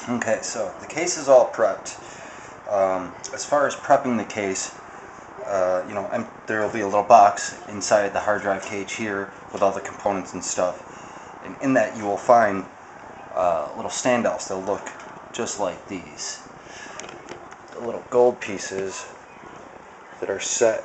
Okay, so the case is all prepped. As far as prepping the case, there will be a little box inside the hard drive cage here with all the components and stuff. And in that you will find little standoffs that look just like these. The little gold pieces that are set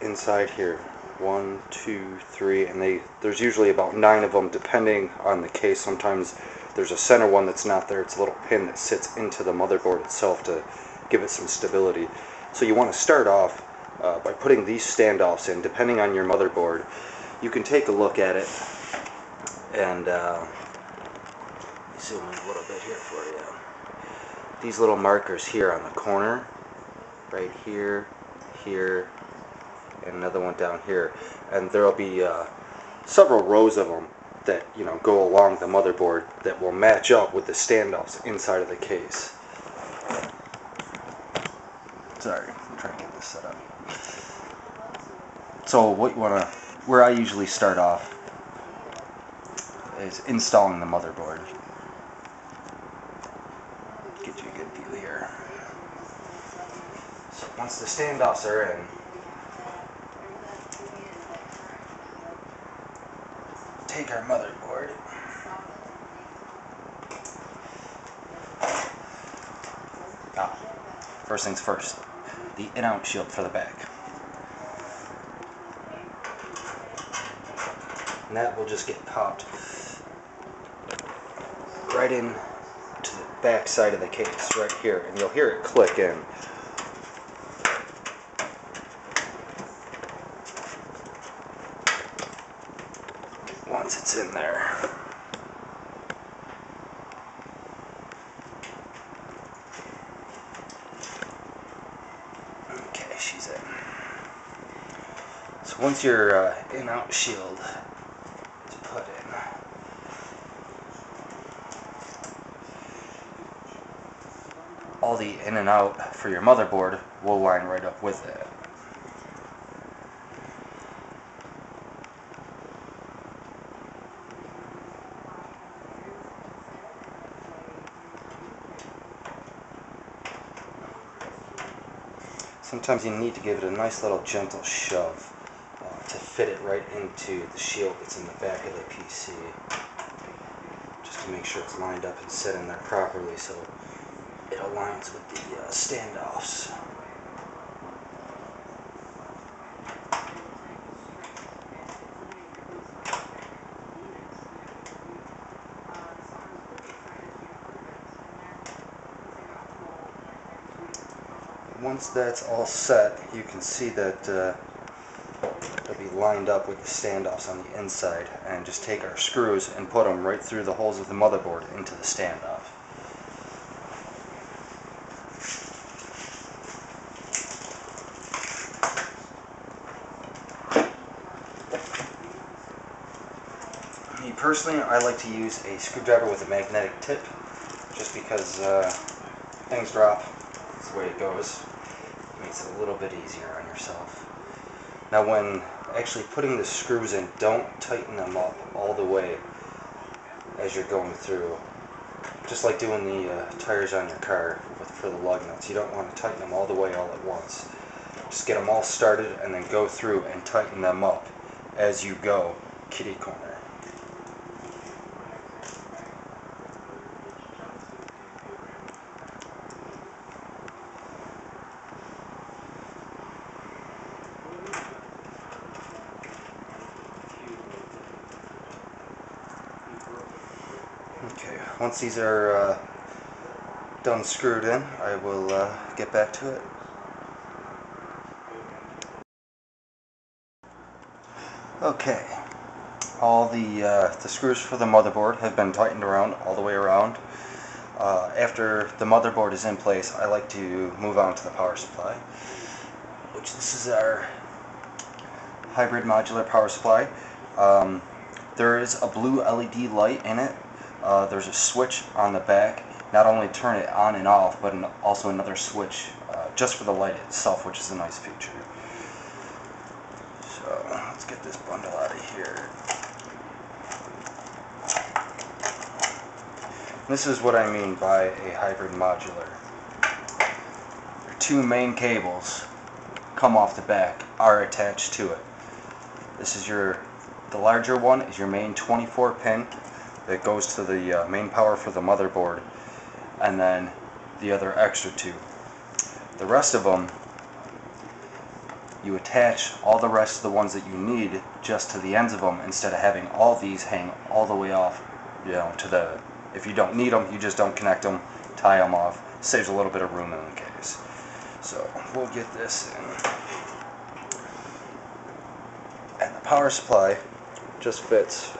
inside here. 1, 2, 3, and there's usually about 9 of them depending on the case. Sometimes there's a center one that's not there. It's a little pin that sits into the motherboard itself to give it some stability. So you want to start off by putting these standoffs in. Depending on your motherboard, you can take a look at it and zoom in a little bit here for you. These little markers here on the corner, right here, here, and another one down here, and there will be several rows of them that go along the motherboard that will match up with the standoffs inside of the case. Sorry, I'm trying to get this set up. So where I usually start off is installing the motherboard. Get you a good view here. So once the standoffs are in, take our motherboard, first things first, the in-out shield for the back. And that will just get popped right in to the back side of the case, right here, and you'll hear it click in. Once it's in there. Okay, she's in. So once your in-out shield is put in, all the in and out for your motherboard will line right up with it. Sometimes you need to give it a nice little gentle shove to fit it right into the shield that's in the back of the PC. Just to make sure it's lined up and set in there properly so it aligns with the standoffs. Once that's all set, you can see that it'll be lined up with the standoffs on the inside, and just take our screws and put them right through the holes of the motherboard into the standoff. Me personally, I like to use a screwdriver with a magnetic tip just because things drop. That's the way it goes. Makes it a little bit easier on yourself. Now when actually putting the screws in, don't tighten them up all the way as you're going through. Just like doing the tires on your car for the lug nuts. You don't want to tighten them all the way all at once. Just get them all started and then go through and tighten them up as you go, kitty corner. Okay, once these are done screwed in, I will get back to it. Okay, all the screws for the motherboard have been tightened around all the way around. After the motherboard is in place, I like to move on to the power supply, which this is our hybrid modular power supply. There is a blue LED light in it. There's a switch on the back, not only turn it on and off, but also another switch just for the light itself, which is a nice feature. So let's get this bundle out of here. This is what I mean by a hybrid modular. Your two main cables come off the back, are attached to it. This is the larger one is your main 24 pin that goes to the main power for the motherboard, and then the other extra two. The rest of them, you attach all the rest of the ones that you need just to the ends of them, instead of having all these hang all the way off, you know, to the, if you don't need them, you just don't connect them, tie them off. Saves a little bit of room in the case. So we'll get this in. And the power supply just fits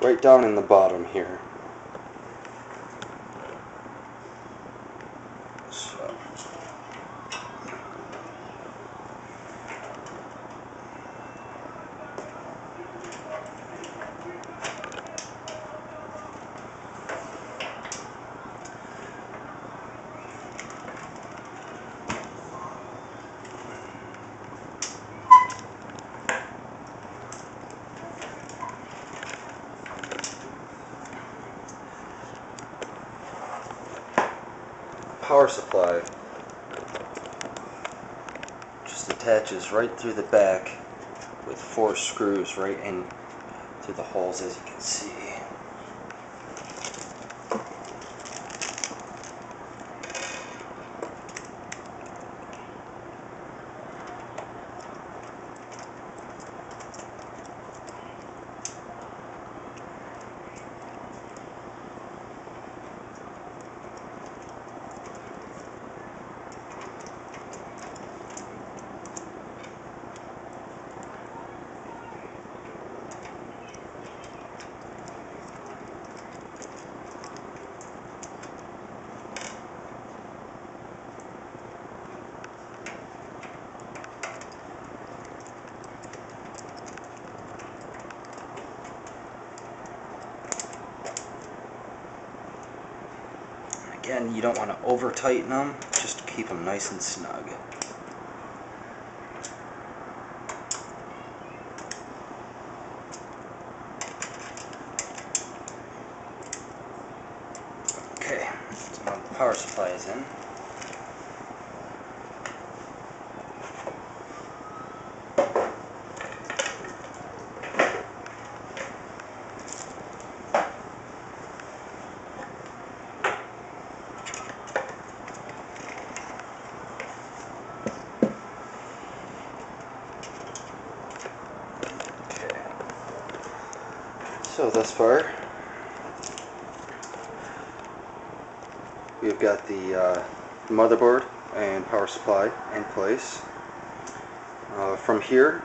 right down in the bottom here. So power supply just attaches right through the back with 4 screws right in through the holes, as you can see. Again, you don't want to over tighten them, just to keep them nice and snug. Okay, so now the power supply is in. So thus far, we've got the motherboard and power supply in place. From here,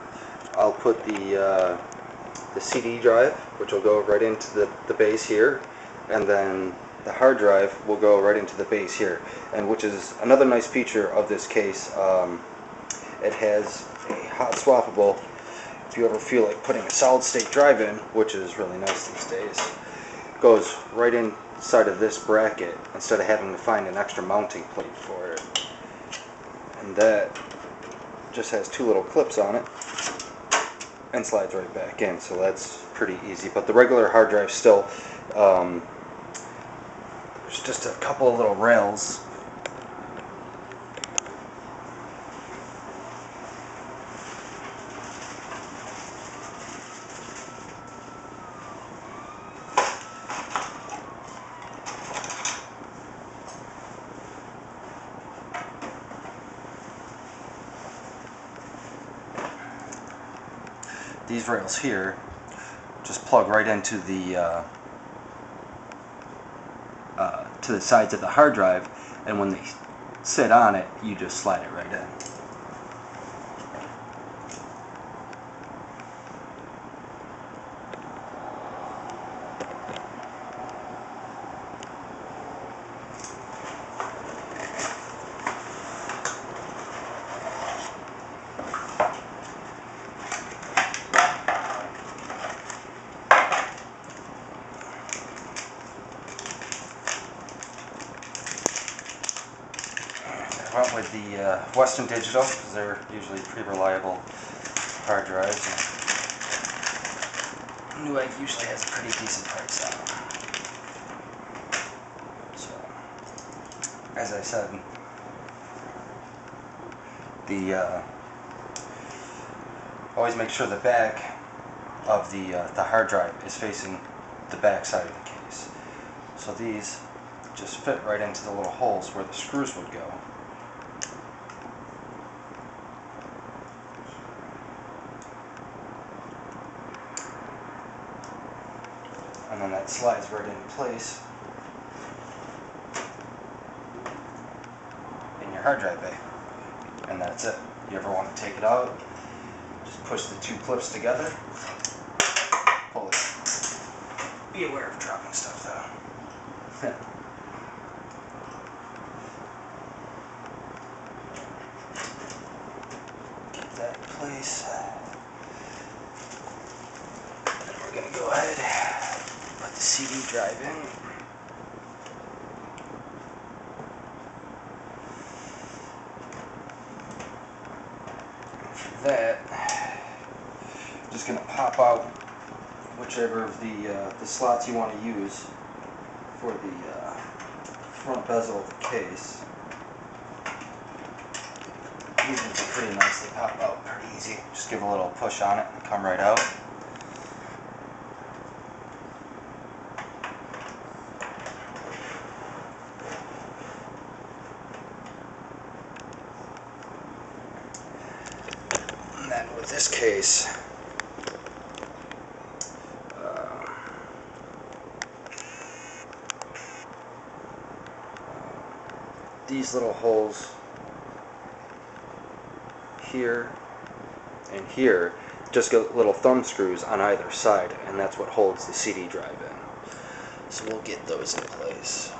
I'll put the CD drive, which will go right into the base here, and then the hard drive will go right into the base here. And which is another nice feature of this case. It has a hot swappable. If you ever feel like putting a solid state drive in, which is really nice these days, goes right inside of this bracket instead of having to find an extra mounting plate for it. And that just has 2 little clips on it and slides right back in, so that's pretty easy. But the regular hard drive still, there's just a couple of little rails. These rails here just plug right into the to the sides of the hard drive, and when they sit on it, you just slide it right in. I went with the Western Digital because they're usually pretty reliable hard drives. And Newegg usually has a pretty decent price on them. as I said, always make sure the back of the hard drive is facing the back side of the case. So these just fit right into the little holes where the screws would go. And then that slides right into place in your hard drive bay. And that's it. You ever want to take it out, just push the two clips together, pull it. Be aware of dropping stuff though. Get that in place. Then we're going to go ahead, put the CD drive in. For that, just going to pop out whichever of the slots you want to use for the front bezel of the case. These ones are pretty nice, they pop out pretty easy. Just give a little push on it and come right out. And then with this case, these little holes here and here just got little thumb screws on either side, and that's what holds the CD drive in. So we'll get those in place.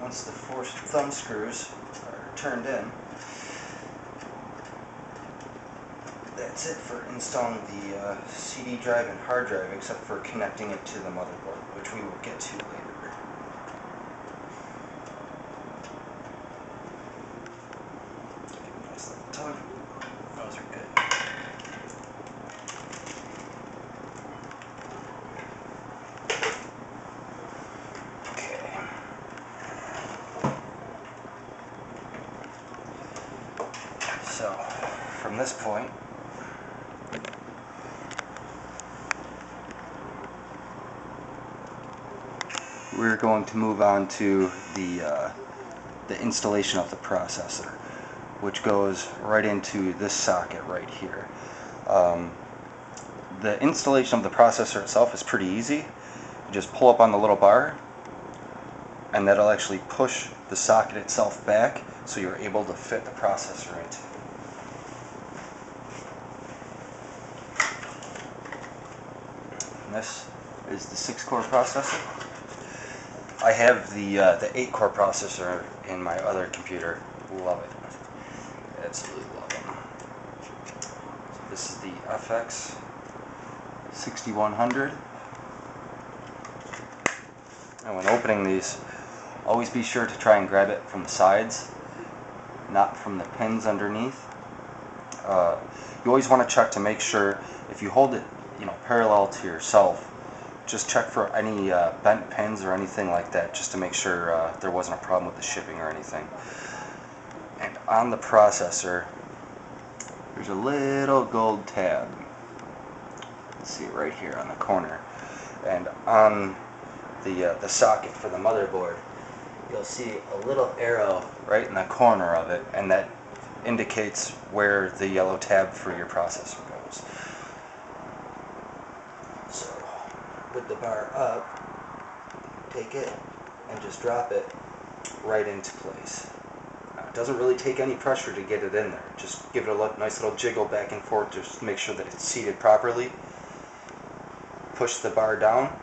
Once the 4 thumb screws are turned in, that's it for installing the CD drive and hard drive, except for connecting it to the motherboard, which we will get to later. Give a nice little tug. Those are good. So, from this point, we're going to move on to the installation of the processor, which goes right into this socket right here. The installation of the processor itself is pretty easy. You just pull up on the little bar, and that'll actually push the socket itself back so you're able to fit the processor into it. And this is the 6-core processor. I have the 8-core processor in my other computer. Love it. Absolutely love it. So this is the FX 6100. And when opening these, always be sure to try and grab it from the sides, not from the pins underneath. You always want to check to make sure, if you hold it, parallel to yourself, just check for any bent pins or anything like that, just to make sure there wasn't a problem with the shipping or anything. And on the processor, there's a little gold tab. See it right here on the corner. And on the socket for the motherboard, you'll see a little arrow right in the corner of it, and that indicates where the yellow tab for your processor goes. So with the bar up, take it and just drop it right into place. It doesn't really take any pressure to get it in there. Just give it a nice little jiggle back and forth just to make sure that it's seated properly. Push the bar down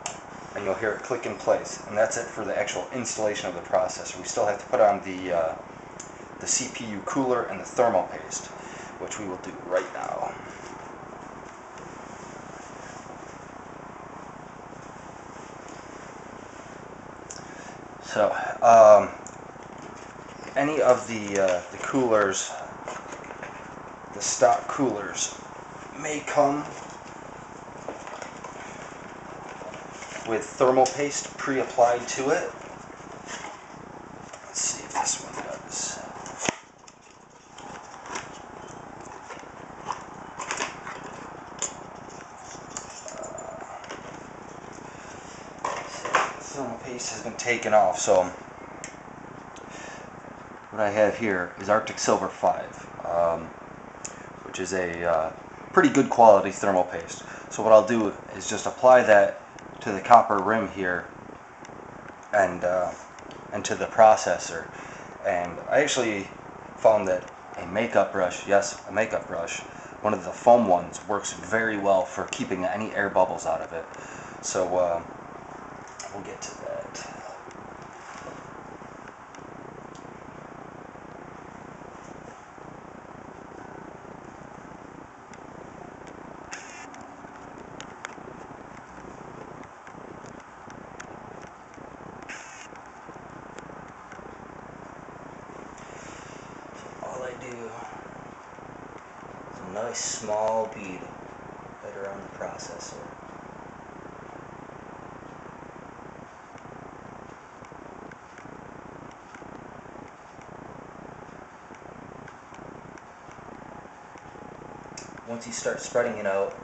and you'll hear it click in place. And that's it for the actual installation of the processor. We still have to put on the CPU cooler and the thermal paste, which we will do right now. So, any of the coolers, the stock coolers, may come with thermal paste pre-applied to it. Let's see if this one does. Thermal paste has been taken off, so what I have here is Arctic Silver 5, which is a pretty good quality thermal paste. So what I'll do is just apply that to the copper rim here and to the processor. And I actually found that a makeup brush, yes, a makeup brush, one of the foam ones, works very well for keeping any air bubbles out of it. So we'll get to that. All I do is a nice small bead right around the processor. Once you start spreading it out,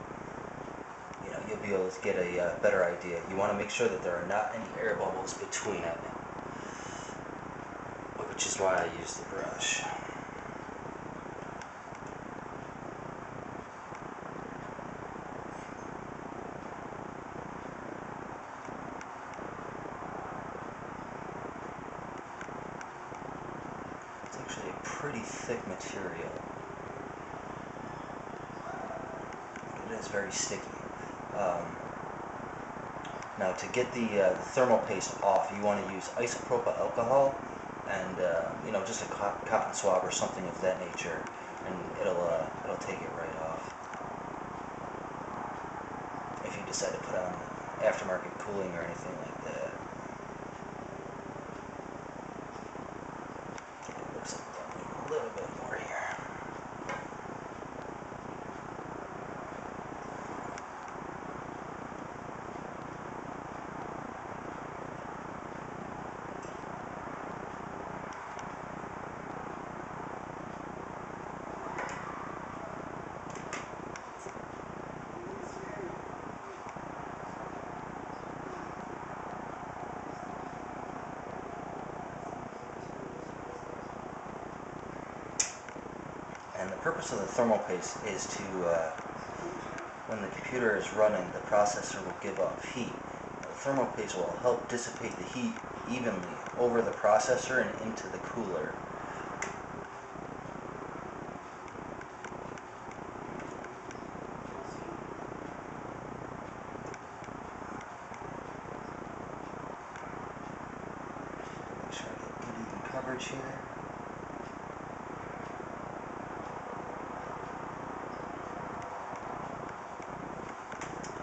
you'll be able to get a better idea. You want to make sure that there are not any air bubbles between it, which is why I use the brush. It's actually a pretty thick material. It is very sticky. Now to get the thermal paste off, you want to use isopropyl alcohol and just a cotton swab or something of that nature, and it'll take it right off. If you decide to put on aftermarket cooling or anything like that. It looks like I need a little bit more here. And the purpose of the thermal paste is to, when the computer is running, the processor will give off heat. The thermal paste will help dissipate the heat evenly over the processor and into the cooler. Make sure I get good even coverage here.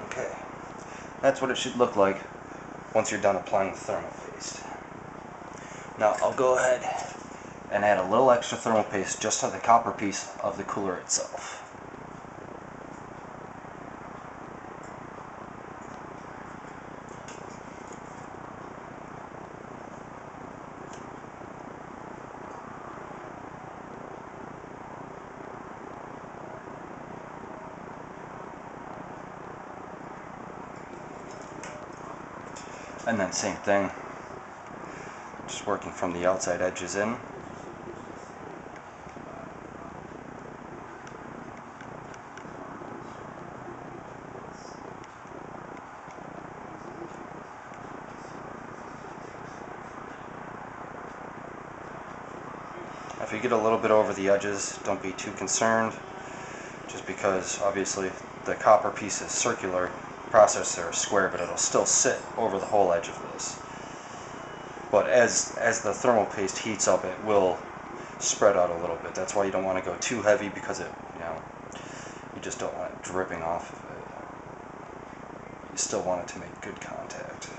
Okay, that's what it should look like once you're done applying the thermal paste. Now I'll go ahead and add a little extra thermal paste just to the copper piece of the cooler itself. And then same thing, just working from the outside edges in. If you get a little bit over the edges, don't be too concerned, just because obviously the copper piece is circular, the processor is square, but it'll still sit over the whole edge of this. But as the thermal paste heats up, it will spread out a little bit. That's why you don't want to go too heavy, because it, you just don't want it dripping off of it. You still want it to make good contact.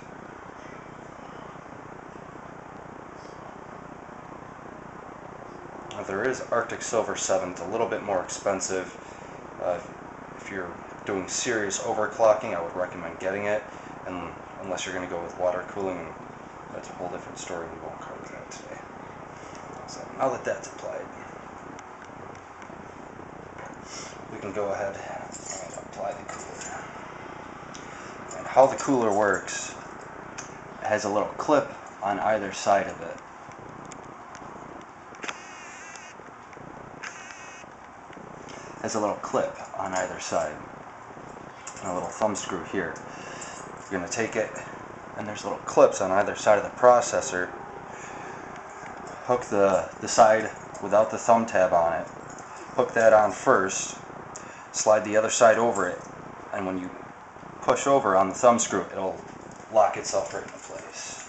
Now, there is Arctic Silver 7. It's a little bit more expensive. If you're doing serious overclocking, I would recommend getting it, and unless you're going to go with water cooling, that's a whole different story. We won't cover that today. So now that that's applied, we can go ahead and apply the cooler. And how the cooler works, it has a little clip on either side of it. Has a little clip on either side, and a little thumb screw here. You're going to take it, and there's little clips on either side of the processor. Hook the side without the thumb tab on it. Hook that on first, slide the other side over it, and when you push over on the thumb screw, it'll lock itself right into place.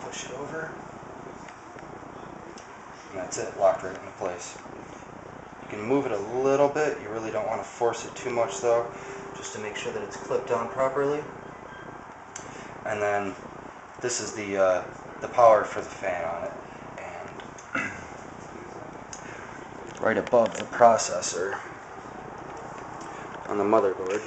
Push it over, and that's it, locked right into place. You can move it a little bit. You really don't want to force it too much though, just to make sure that it's clipped on properly. And then this is the power for the fan on it, and right above the processor on the motherboard,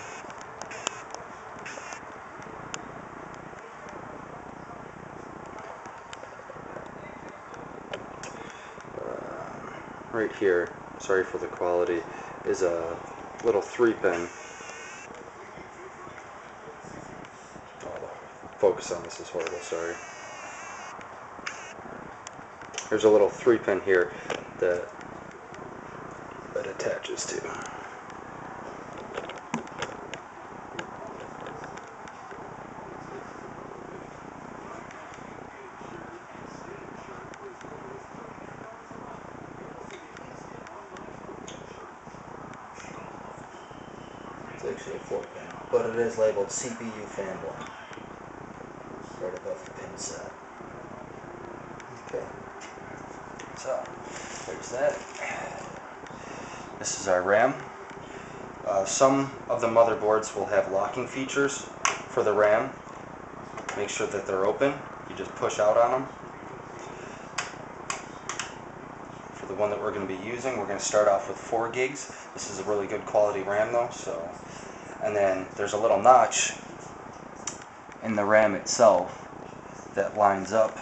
right here, sorry for the quality, is a little 3-pin. Oh, the focus on this is horrible, sorry. There's a little 3-pin here that it attaches to. It's actually a 4-pin, but it is labeled CPU fan 1, right above the pin set. Okay, so there's that. This is our RAM. Some of the motherboards will have locking features for the RAM. Make sure that they're open. You just push out on them. For the one that we're going to be using, we're going to start off with 4 gigs. This is a really good quality RAM though, so. And then there's a little notch in the RAM itself that lines up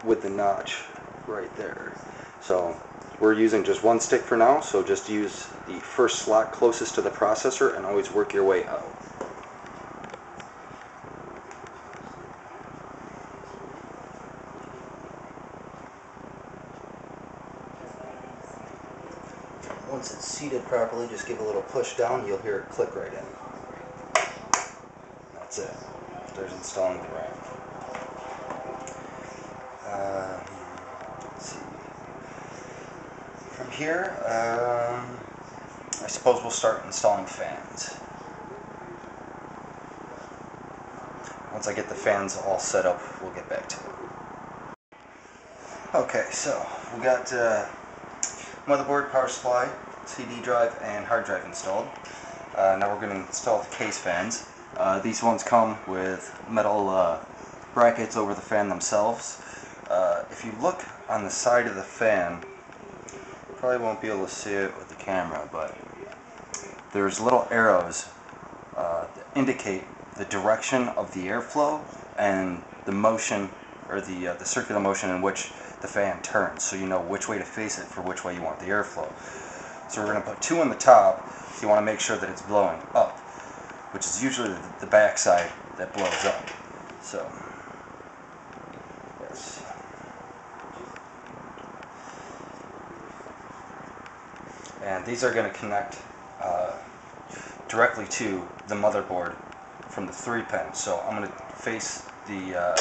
with the notch right there. So we're using just 1 stick for now, so just use the first slot closest to the processor and always work your way out. Once it's seated properly, just give a little push down, you'll hear it click right in. That's it. There's installing the RAM. Let's see. From here, I suppose we'll start installing fans. Once I get the fans all set up, we'll get back to it. Okay, so we got motherboard, power supply, CD drive, and hard drive installed. Now we're going to install the case fans. These ones come with metal brackets over the fan themselves. If you look on the side of the fan, you probably won't be able to see it with the camera, but there's little arrows that indicate the direction of the airflow and the motion, or the circular motion in which the fan turns, so you know which way to face it for which way you want the airflow. So we're going to put 2 on the top, so you want to make sure that it's blowing up, which is usually the back side that blows up. So, yes. And these are going to connect directly to the motherboard from the 3-pin. So I'm going to face the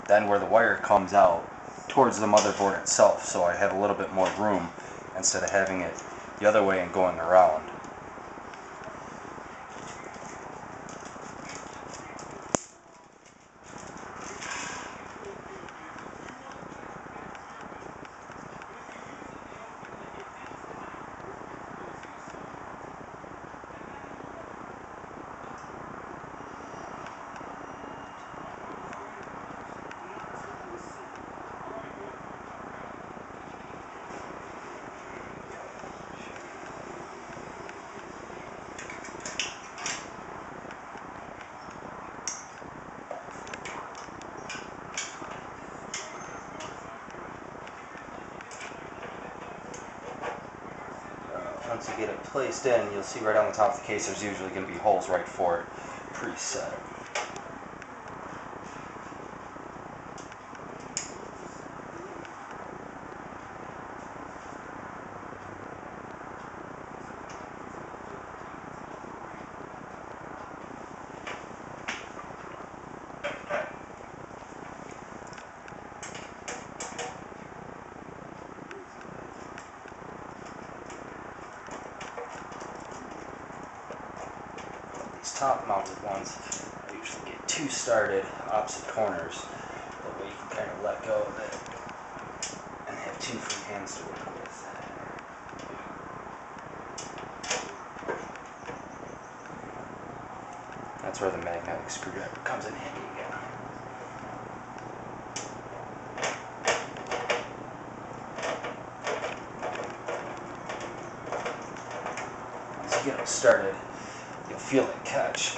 end where the wire comes out towards the motherboard itself, so I have a little bit more room instead of having it the other way and going around. Once you get it placed in, you'll see right on the top of the case there's usually going to be holes right for it preset. Top mounted ones, I usually get 2 started opposite corners, that way you can kind of let go of it and have 2 free hands to work with. That's where the magnetic screwdriver comes in handy again. Once you get it started, you'll feel it catch.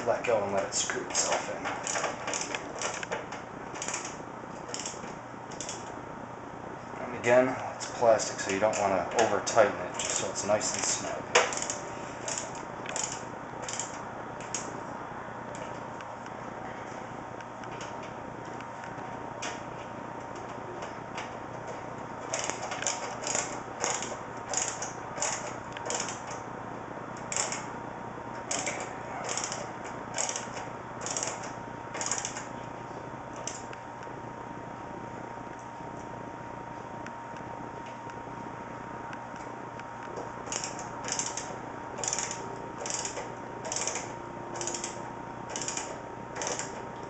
Let go and let it screw itself in. And again, it's plastic, so you don't want to over tighten it, just so it's nice and snug.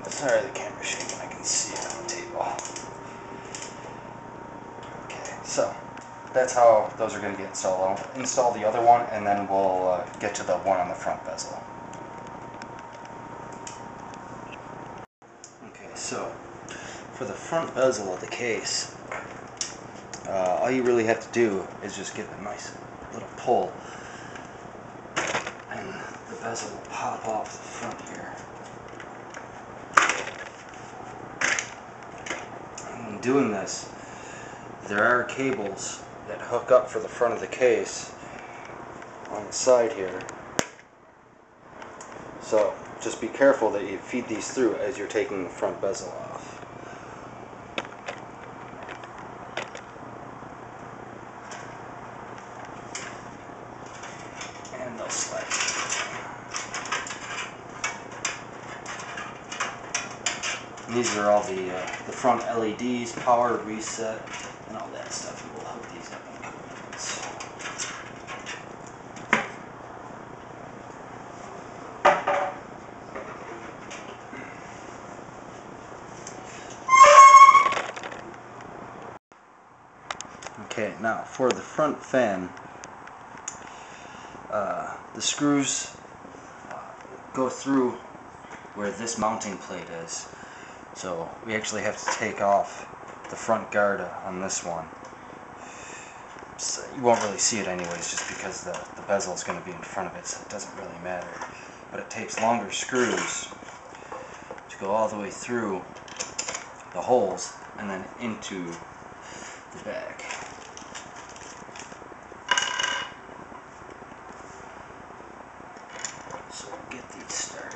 Sorry, the camera's shaking. I can see it on the table. Okay, so that's how those are going to get installed. I'll install the other one, and then we'll get to the one on the front bezel. Okay, so for the front bezel of the case, all you really have to do is just give it a nice little pull, and the bezel will pop off the front here. And when doing this, there are cables that hook up for the front of the case on the side here. So just be careful that you feed these through as you're taking the front bezel off. And they'll slide. And these are all the front LEDs, power, reset, and all that stuff. And we'll hook these up in a couple minutes. Okay, now for the front fan, the screws go through where this mounting plate is. So we actually have to take off the front guard on this one. So you won't really see it anyways, just because the bezel is going to be in front of it, so it doesn't really matter. but it takes longer screws to go all the way through the holes and then into the back. So we'll get these started.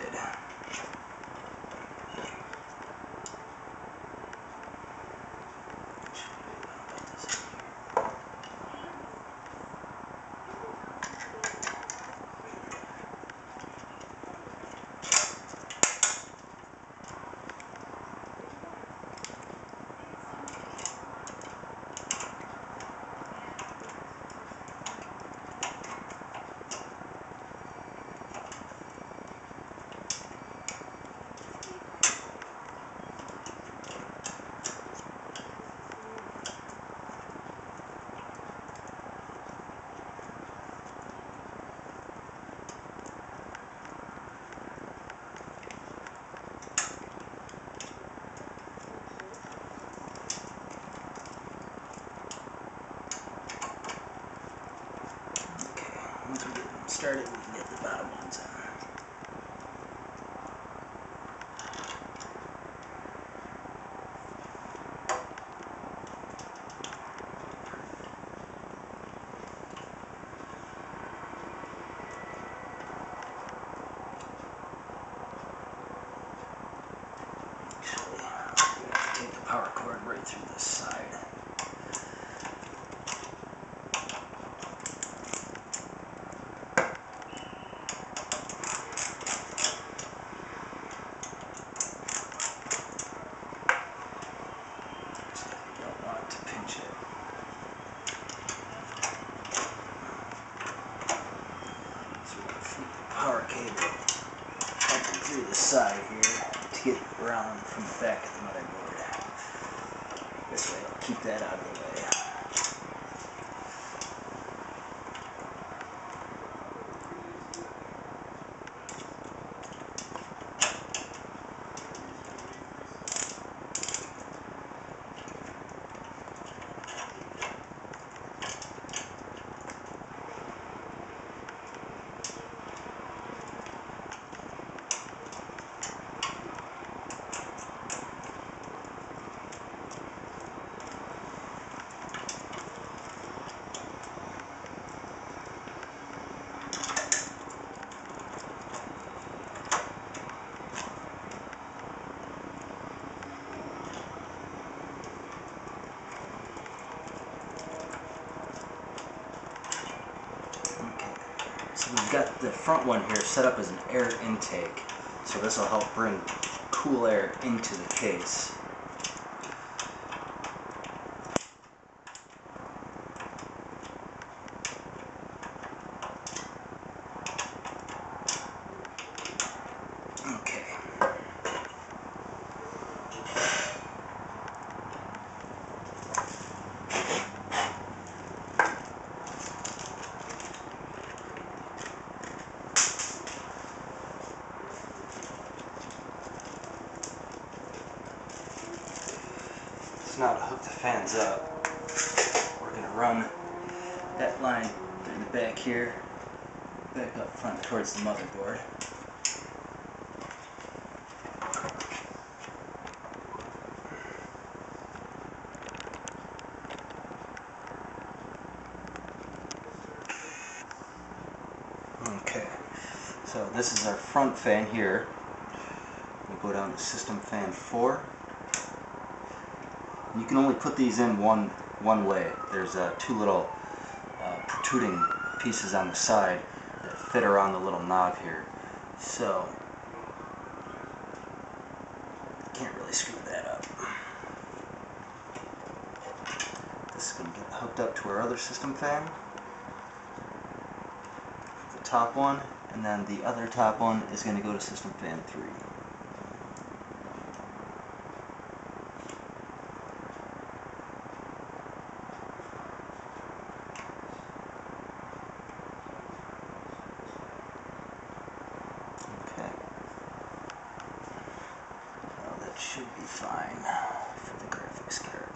Once we get them started, we can get the bottom ones on. Actually, we have to take the power cord right through this side. Power cable up through the side here to get around from the back of the motherboard. This way I'll keep that out of the way. So we've got the front one here set up as an air intake, so this will help bring cool air into the case. Okay. Now to hook the fans up, we're going to run that line in the back here, back up front towards the motherboard. Okay, so this is our front fan here. We'll go down to system fan 4. You can only put these in one way. There's two little protruding pieces on the side that fit around the little knob here. So, can't really screw that up. This is going to get hooked up to our other system fan. The top one, and then the other top one is going to go to system fan 3. Should be fine for the graphics card.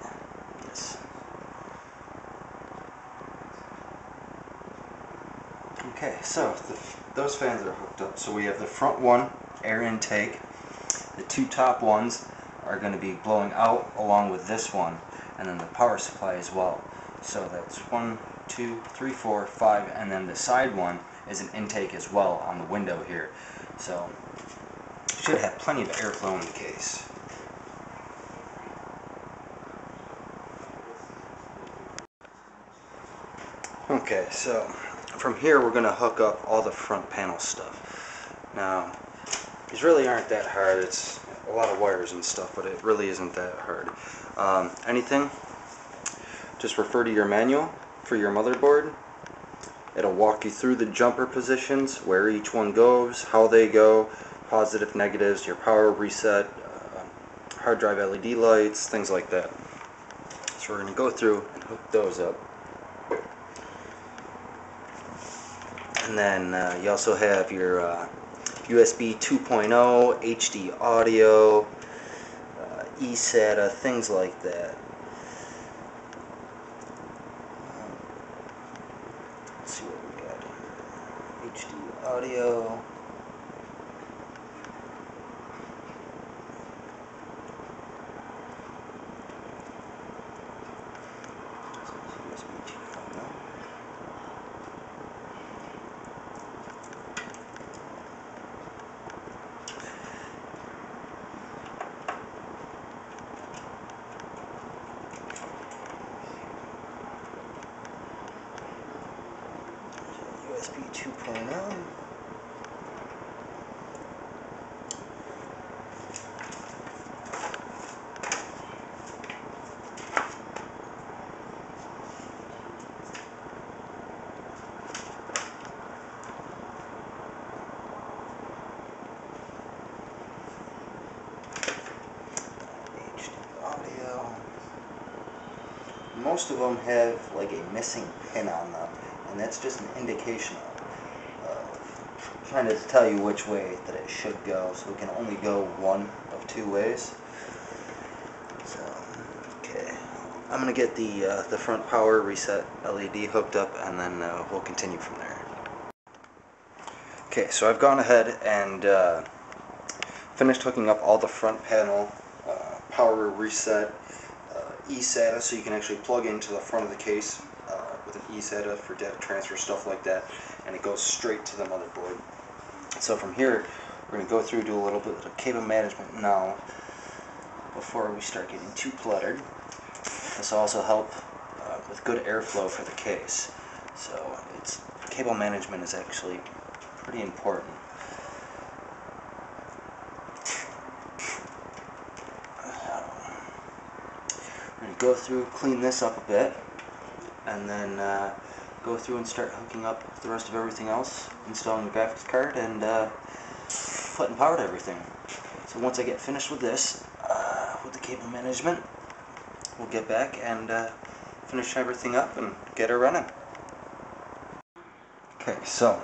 Yes. Ooh, Okay, so those fans are hooked up. So we have the front one, air intake. The two top ones are going to be blowing out along with this one, and then the power supply as well. So that's 1, 2, 3, 4, 5, and then the side one is an intake as well on the window here. So should have plenty of airflow in the case. Okay, so from here we're going to hook up all the front panel stuff. Now, these really aren't that hard. It's a lot of wires and stuff, but it really isn't that hard. Anything, just refer to your manual for your motherboard. It'll walk you through the jumper positions, where each one goes, how they go, positive, negatives, your power reset, hard drive LED lights, things like that. So we're going to go through and hook those up. And then you also have your USB 2.0, HD audio, SATA, things like that. Let's see what we got here. HD audio. USB 2.0. USB 2.0. Most of them have like a missing pin on them, and that's just an indication of trying to tell you which way that it should go, so it can only go one of two ways. So, okay, I'm gonna get the front power reset LED hooked up, and then we'll continue from there. Okay, so I've gone ahead and finished hooking up all the front panel power reset SATA, so you can actually plug into the front of the case with an SATA for data transfer, stuff like that, and it goes straight to the motherboard. So from here, we're going to go through, do a little bit of cable management now before we start getting too cluttered. This will also help with good airflow for the case. So cable management is actually pretty important. We're going to go through, clean this up a bit, and then go through and start hooking up the rest of everything else, installing the graphics card, and putting power to everything. So once I get finished with this, with the cable management, we'll get back and finish everything up and get her running. Okay, so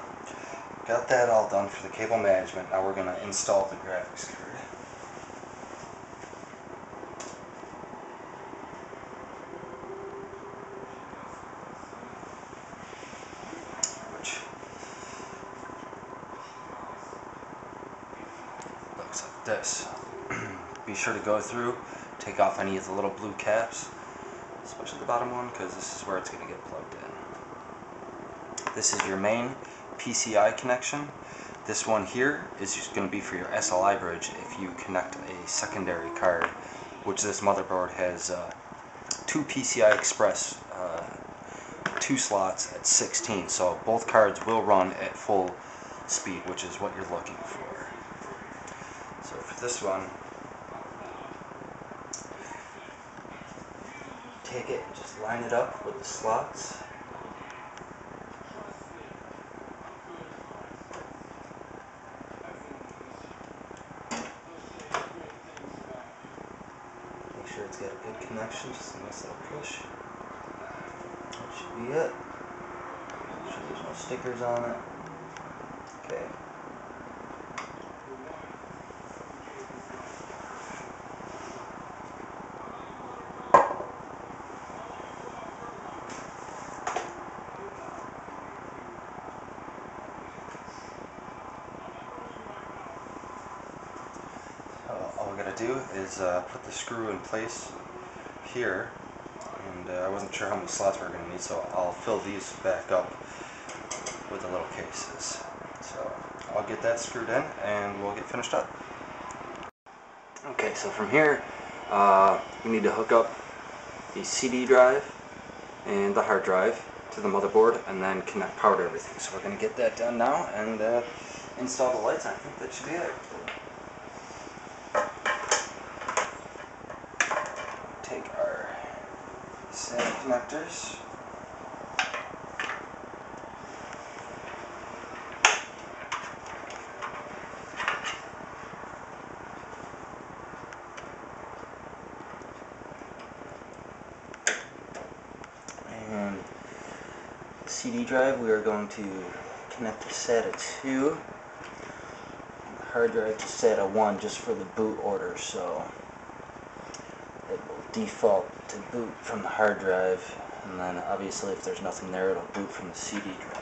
got that all done for the cable management. Now we're going to install the graphics card. Looks like this. Be sure to go through, take off any of the little blue caps, especially the bottom one, because this is where it's going to get plugged in. This is your main PCI connection. This one here is just going to be for your SLI bridge if you connect a secondary card, which this motherboard has two PCI Express 2 slots at 16, so both cards will run at full speed, which is what you're looking for. So for this one, take it and just line it up with the slots. Make sure it's got a good connection, just a nice little push. That should be it. Make sure there's no stickers on it. Okay. to do is put the screw in place here, and I wasn't sure how many slots we were going to need, so I'll fill these back up with the little cases. So I'll get that screwed in and we'll get finished up. Okay, so from here we need to hook up the CD drive and the hard drive to the motherboard and then connect power to everything. So we're going to get that done now and install the lights. I think that should be it. Take our SATA connectors. And the CD drive we are going to connect to SATA 2. And the hard drive to SATA 1 just for the boot order, so it will default to boot from the hard drive, and then obviously if there's nothing there it'll boot from the CD drive.